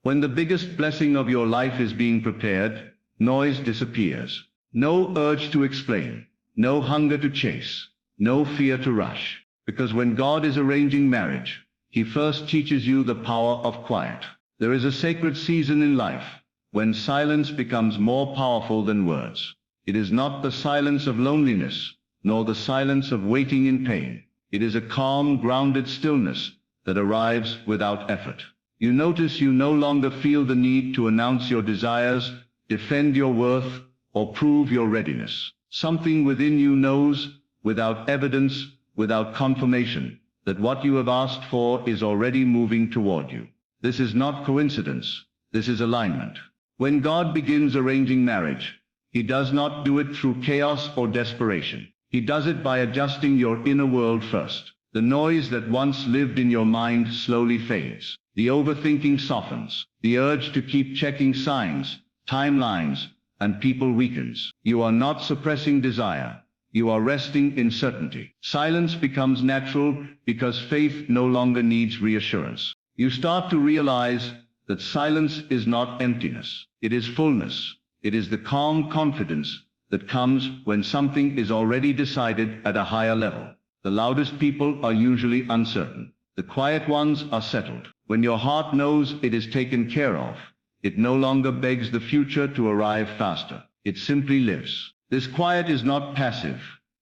When the biggest blessing of your life is being prepared, noise disappears. No urge to explain, no hunger to chase, no fear to rush. Because when God is arranging marriage, He first teaches you the power of quiet. There is a sacred season in life when silence becomes more powerful than words. It is not the silence of loneliness, nor the silence of waiting in pain. It is a calm, grounded stillness that arrives without effort. You notice you no longer feel the need to announce your desires, defend your worth, or prove your readiness. Something within you knows, without evidence, without confirmation, that what you have asked for is already moving toward you. This is not coincidence. This is alignment. When God begins arranging marriage, He does not do it through chaos or desperation. He does it by adjusting your inner world first. The noise that once lived in your mind slowly fades. The overthinking softens. The urge to keep checking signs, timelines, and people weakens. You are not suppressing desire. You are resting in certainty. Silence becomes natural because faith no longer needs reassurance. You start to realize that silence is not emptiness. It is fullness. It is the calm confidence that comes when something is already decided at a higher level. The loudest people are usually uncertain. The quiet ones are settled. When your heart knows it is taken care of, it no longer begs the future to arrive faster. It simply lives. This quiet is not passive.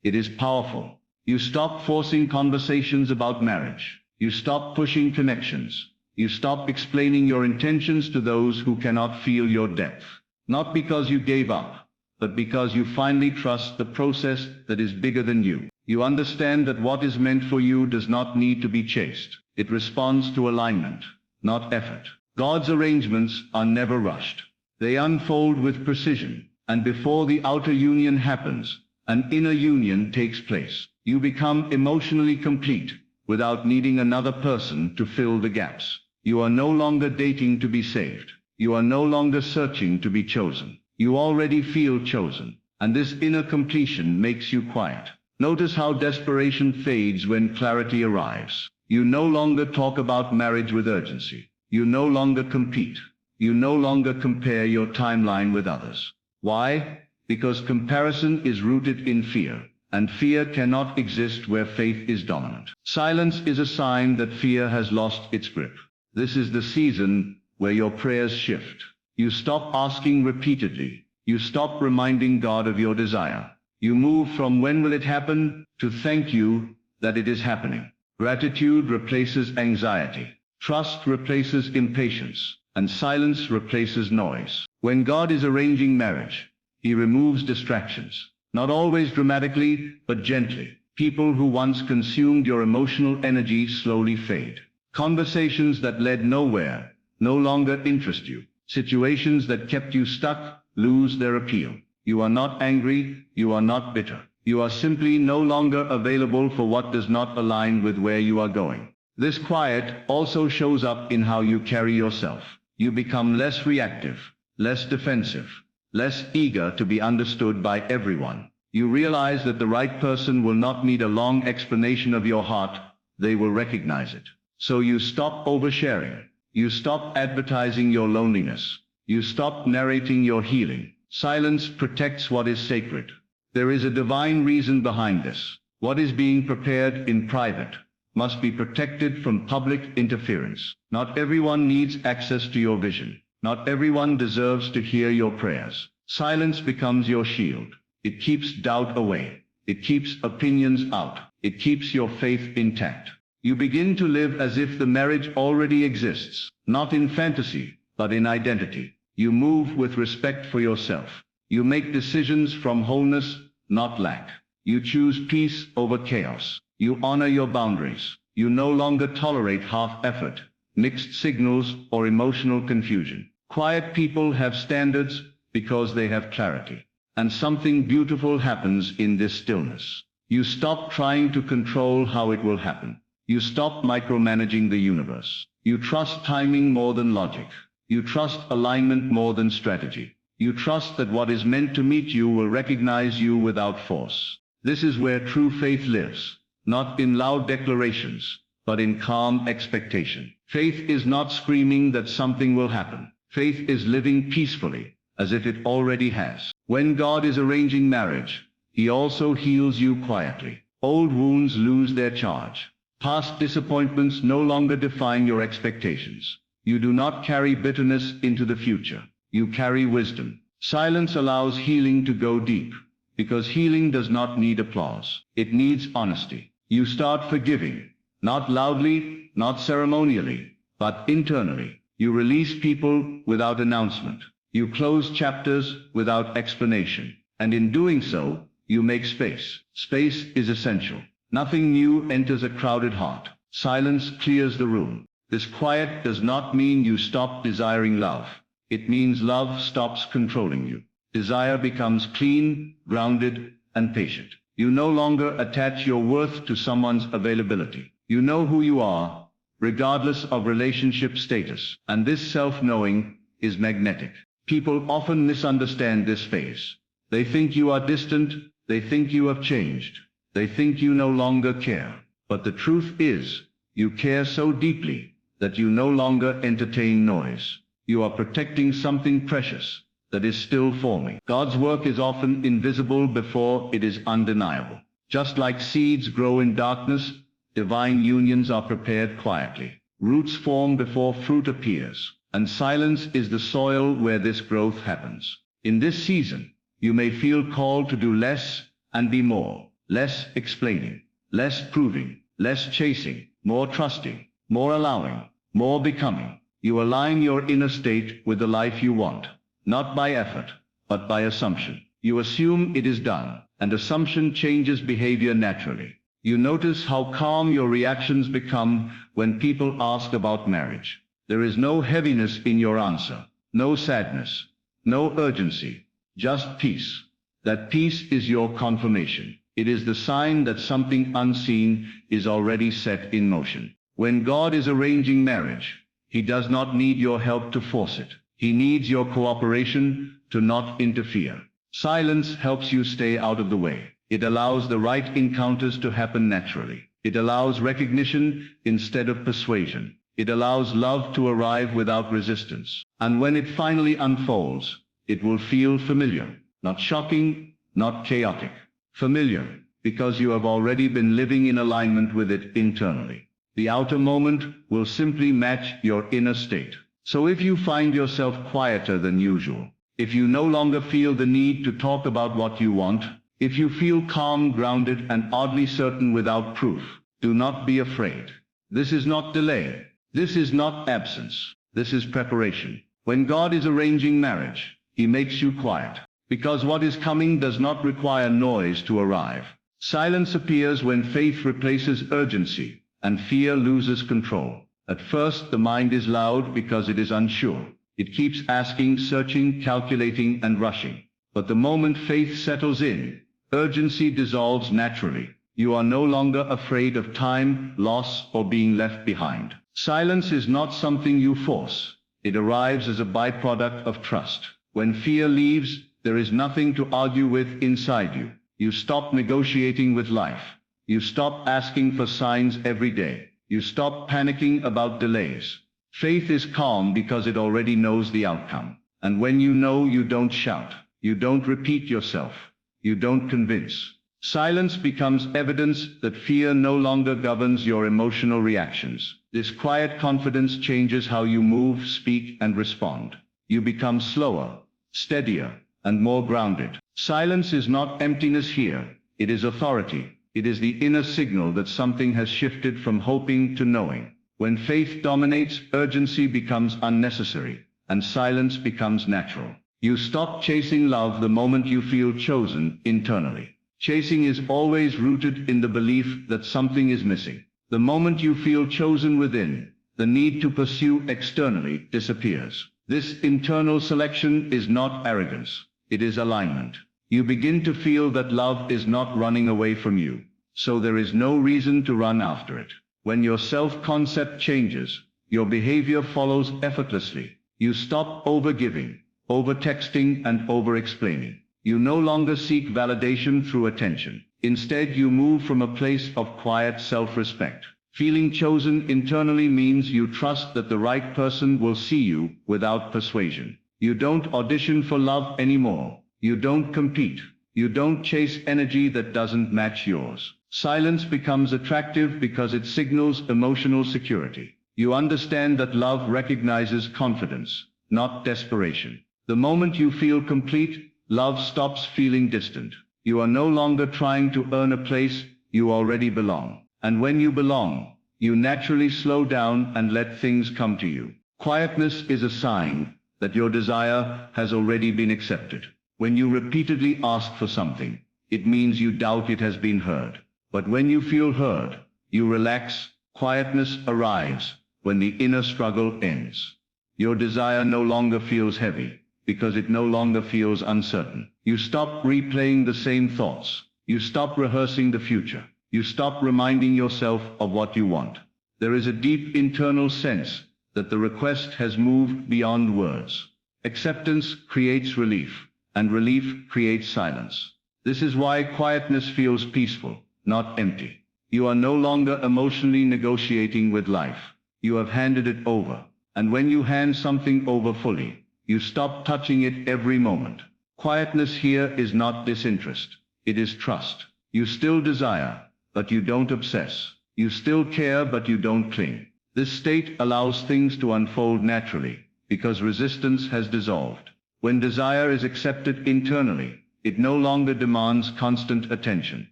It is powerful. You stop forcing conversations about marriage. You stop pushing connections. You stop explaining your intentions to those who cannot feel your depth. Not because you gave up, but because you finally trust the process that is bigger than you. You understand that what is meant for you does not need to be chased. It responds to alignment, not effort. God's arrangements are never rushed. They unfold with precision, and before the outer union happens, an inner union takes place. You become emotionally complete, without needing another person to fill the gaps. You are no longer dating to be saved. You are no longer searching to be chosen. You already feel chosen, and this inner completion makes you quiet. Notice how desperation fades when clarity arrives. You no longer talk about marriage with urgency. You no longer compete. You no longer compare your timeline with others. Why? Because comparison is rooted in fear, and fear cannot exist where faith is dominant. Silence is a sign that fear has lost its grip. This is the season where your prayers shift. You stop asking repeatedly. You stop reminding God of your desire. You move from when will it happen to thank you that it is happening. Gratitude replaces anxiety. Trust replaces impatience. And silence replaces noise. When God is arranging marriage, He removes distractions. Not always dramatically, but gently. People who once consumed your emotional energy slowly fade. Conversations that led nowhere no longer interest you. Situations that kept you stuck lose their appeal. You are not angry, you are not bitter. You are simply no longer available for what does not align with where you are going. This quiet also shows up in how you carry yourself. You become less reactive, less defensive, less eager to be understood by everyone. You realize that the right person will not need a long explanation of your heart. They will recognize it. So you stop oversharing. You stop advertising your loneliness. You stop narrating your healing. Silence protects what is sacred. There is a divine reason behind this. What is being prepared in private must be protected from public interference. Not everyone needs access to your vision. Not everyone deserves to hear your prayers. Silence becomes your shield. It keeps doubt away. It keeps opinions out. It keeps your faith intact. You begin to live as if the marriage already exists, not in fantasy, but in identity. You move with respect for yourself. You make decisions from wholeness, not lack. You choose peace over chaos. You honor your boundaries. You no longer tolerate half-effort, mixed signals, or emotional confusion. Quiet people have standards because they have clarity. And something beautiful happens in this stillness. You stop trying to control how it will happen. You stop micromanaging the universe. You trust timing more than logic. You trust alignment more than strategy. You trust that what is meant to meet you will recognize you without force. This is where true faith lives, not in loud declarations, but in calm expectation. Faith is not screaming that something will happen. Faith is living peacefully, as if it already has. When God is arranging marriage, He also heals you quietly. Old wounds lose their charge. Past disappointments no longer define your expectations. You do not carry bitterness into the future. You carry wisdom. Silence allows healing to go deep, because healing does not need applause. It needs honesty. You start forgiving, not loudly, not ceremonially, but internally. You release people without announcement. You close chapters without explanation. And in doing so, you make space. Space is essential. Nothing new enters a crowded heart. Silence clears the room. This quiet does not mean you stop desiring love. It means love stops controlling you. Desire becomes clean, grounded, and patient. You no longer attach your worth to someone's availability. You know who you are, regardless of relationship status. And this self-knowing is magnetic. People often misunderstand this phase. They think you are distant. They think you have changed. They think you no longer care. But the truth is, you care so deeply that you no longer entertain noise. You are protecting something precious that is still forming. God's work is often invisible before it is undeniable. Just like seeds grow in darkness, divine unions are prepared quietly. Roots form before fruit appears, and silence is the soil where this growth happens. In this season, you may feel called to do less and be more. Less explaining, less proving, less chasing, more trusting, more allowing, more becoming. You align your inner state with the life you want, not by effort, but by assumption. You assume it is done, and assumption changes behavior naturally. You notice how calm your reactions become when people ask about marriage. There is no heaviness in your answer, no sadness, no urgency, just peace. That peace is your confirmation. It is the sign that something unseen is already set in motion. When God is arranging marriage, He does not need your help to force it. He needs your cooperation to not interfere. Silence helps you stay out of the way. It allows the right encounters to happen naturally. It allows recognition instead of persuasion. It allows love to arrive without resistance. And when it finally unfolds, it will feel familiar, not shocking, not chaotic. Familiar, because you have already been living in alignment with it internally. The outer moment will simply match your inner state. So if you find yourself quieter than usual, if you no longer feel the need to talk about what you want, if you feel calm, grounded, and oddly certain without proof, do not be afraid. This is not delay. This is not absence. This is preparation. When God is arranging marriage, He makes you quiet. Because what is coming does not require noise to arrive. Silence appears when faith replaces urgency, and fear loses control. At first, the mind is loud because it is unsure. It keeps asking, searching, calculating, and rushing. But the moment faith settles in, urgency dissolves naturally. You are no longer afraid of time, loss, or being left behind. Silence is not something you force. It arrives as a byproduct of trust. When fear leaves, there is nothing to argue with inside you. You stop negotiating with life. You stop asking for signs every day. You stop panicking about delays. Faith is calm because it already knows the outcome. And when you know, you don't shout. You don't repeat yourself. You don't convince. Silence becomes evidence that fear no longer governs your emotional reactions. This quiet confidence changes how you move, speak, and respond. You become slower, steadier, and more grounded. Silence is not emptiness here. It is authority. It is the inner signal that something has shifted from hoping to knowing. When faith dominates, urgency becomes unnecessary, and silence becomes natural. You stop chasing love the moment you feel chosen internally. Chasing is always rooted in the belief that something is missing. The moment you feel chosen within, the need to pursue externally disappears. This internal selection is not arrogance. It is alignment. You begin to feel that love is not running away from you, so there is no reason to run after it. When your self-concept changes, your behavior follows effortlessly. You stop overgiving, over-texting, and over-explaining. You no longer seek validation through attention. Instead, you move from a place of quiet self-respect. Feeling chosen internally means you trust that the right person will see you without persuasion. You don't audition for love anymore. You don't compete. You don't chase energy that doesn't match yours. Silence becomes attractive because it signals emotional security. You understand that love recognizes confidence, not desperation. The moment you feel complete, love stops feeling distant. You are no longer trying to earn a place, you already belong. And when you belong, you naturally slow down and let things come to you. Quietness is a sign that your desire has already been accepted. When you repeatedly ask for something, it means you doubt it has been heard. But when you feel heard, you relax. Quietness arrives when the inner struggle ends. Your desire no longer feels heavy, because it no longer feels uncertain. You stop replaying the same thoughts. You stop rehearsing the future. You stop reminding yourself of what you want. There is a deep internal sense that the request has moved beyond words. Acceptance creates relief, and relief creates silence. This is why quietness feels peaceful, not empty. You are no longer emotionally negotiating with life. You have handed it over. And when you hand something over fully, you stop touching it every moment. Quietness here is not disinterest. It is trust. You still desire, but you don't obsess. You still care, but you don't cling. This state allows things to unfold naturally, because resistance has dissolved. When desire is accepted internally, it no longer demands constant attention.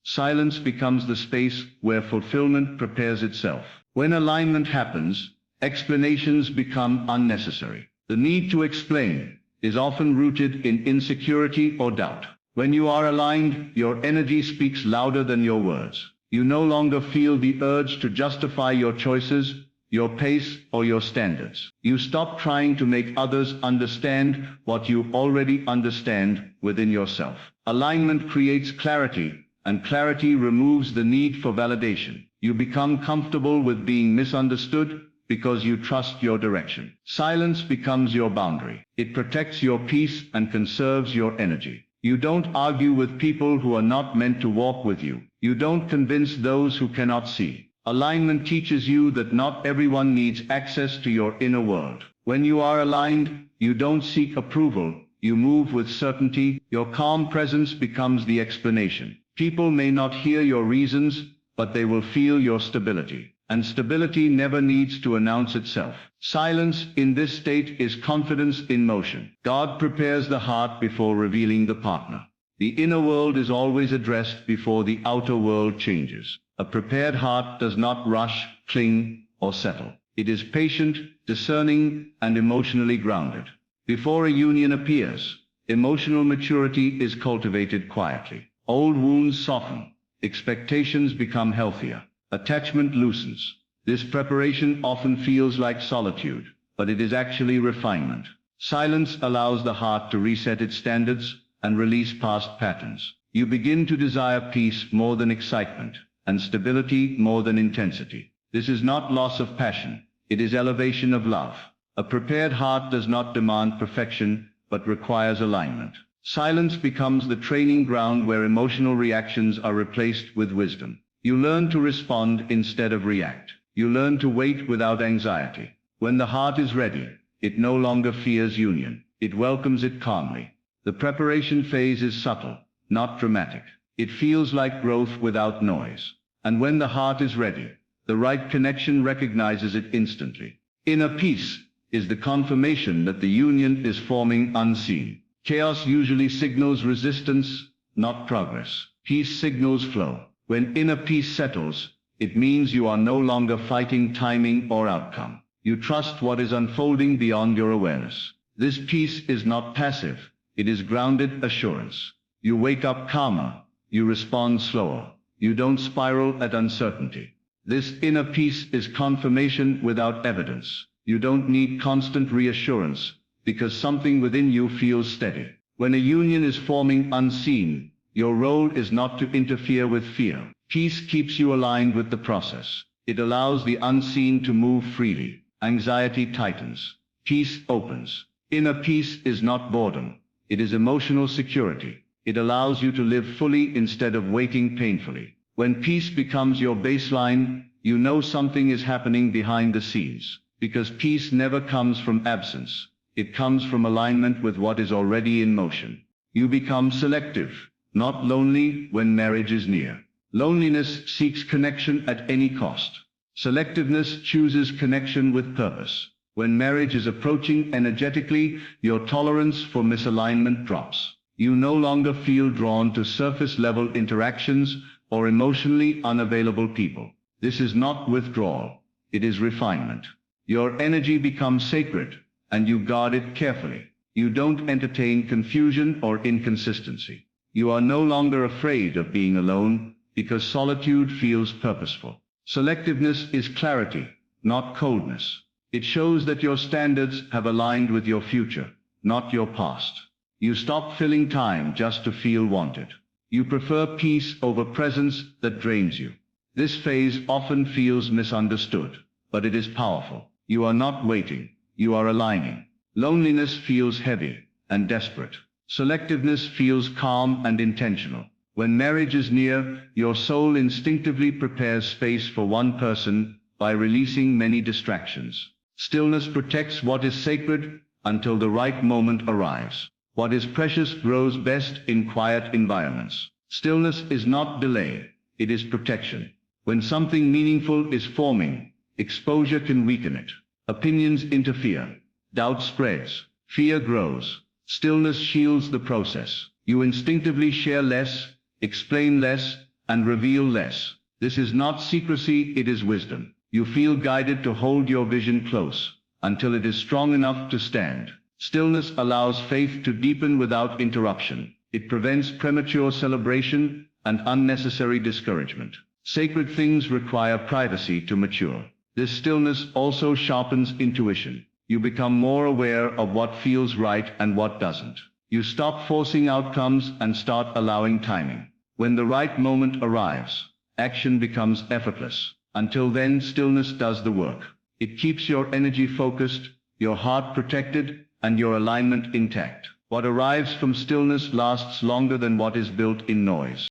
Silence becomes the space where fulfillment prepares itself. When alignment happens, explanations become unnecessary. The need to explain is often rooted in insecurity or doubt. When you are aligned, your energy speaks louder than your words. You no longer feel the urge to justify your choices, your pace, or your standards. You stop trying to make others understand what you already understand within yourself. Alignment creates clarity, and clarity removes the need for validation. You become comfortable with being misunderstood because you trust your direction. Silence becomes your boundary. It protects your peace and conserves your energy. You don't argue with people who are not meant to walk with you. You don't convince those who cannot see. Alignment teaches you that not everyone needs access to your inner world. When you are aligned, you don't seek approval. You move with certainty. Your calm presence becomes the explanation. People may not hear your reasons, but they will feel your stability. And stability never needs to announce itself. Silence in this state is confidence in motion. God prepares the heart before revealing the partner. The inner world is always addressed before the outer world changes. A prepared heart does not rush, cling, or settle. It is patient, discerning, and emotionally grounded. Before a union appears, emotional maturity is cultivated quietly. Old wounds soften. Expectations become healthier. Attachment loosens. This preparation often feels like solitude, but it is actually refinement. Silence allows the heart to reset its standards and release past patterns. You begin to desire peace more than excitement, and stability more than intensity. This is not loss of passion, it is elevation of love. A prepared heart does not demand perfection, but requires alignment. Silence becomes the training ground where emotional reactions are replaced with wisdom. You learn to respond instead of react. You learn to wait without anxiety. When the heart is ready, it no longer fears union. It welcomes it calmly. The preparation phase is subtle, not dramatic. It feels like growth without noise. And when the heart is ready, the right connection recognizes it instantly. Inner peace is the confirmation that the union is forming unseen. Chaos usually signals resistance, not progress. Peace signals flow. When inner peace settles, it means you are no longer fighting timing or outcome. You trust what is unfolding beyond your awareness. This peace is not passive, it is grounded assurance. You wake up calmer, you respond slower, you don't spiral at uncertainty. This inner peace is confirmation without evidence. You don't need constant reassurance, because something within you feels steady. When a union is forming unseen, your role is not to interfere with fear. Peace keeps you aligned with the process. It allows the unseen to move freely. Anxiety tightens. Peace opens. Inner peace is not boredom. It is emotional security. It allows you to live fully instead of waiting painfully. When peace becomes your baseline, you know something is happening behind the scenes. Because peace never comes from absence. It comes from alignment with what is already in motion. You become selective, not lonely when marriage is near. Loneliness seeks connection at any cost. Selectiveness chooses connection with purpose. When marriage is approaching energetically, your tolerance for misalignment drops. You no longer feel drawn to surface-level interactions or emotionally unavailable people. This is not withdrawal. It is refinement. Your energy becomes sacred, and you guard it carefully. You don't entertain confusion or inconsistency. You are no longer afraid of being alone, because solitude feels purposeful. Selectiveness is clarity, not coldness. It shows that your standards have aligned with your future, not your past. You stop filling time just to feel wanted. You prefer peace over presence that drains you. This phase often feels misunderstood, but it is powerful. You are not waiting, you are aligning. Loneliness feels heavy and desperate. Selectiveness feels calm and intentional. When marriage is near, your soul instinctively prepares space for one person by releasing many distractions. Stillness protects what is sacred until the right moment arrives. What is precious grows best in quiet environments. Stillness is not delay, it is protection. When something meaningful is forming, exposure can weaken it. Opinions interfere. Doubt spreads. Fear grows. Stillness shields the process. You instinctively share less, explain less, and reveal less. This is not secrecy, it is wisdom. You feel guided to hold your vision close until it is strong enough to stand. Stillness allows faith to deepen without interruption. It prevents premature celebration and unnecessary discouragement. Sacred things require privacy to mature. This stillness also sharpens intuition. You become more aware of what feels right and what doesn't. You stop forcing outcomes and start allowing timing. When the right moment arrives, action becomes effortless. Until then, stillness does the work. It keeps your energy focused, your heart protected, and your alignment intact. What arrives from stillness lasts longer than what is built in noise.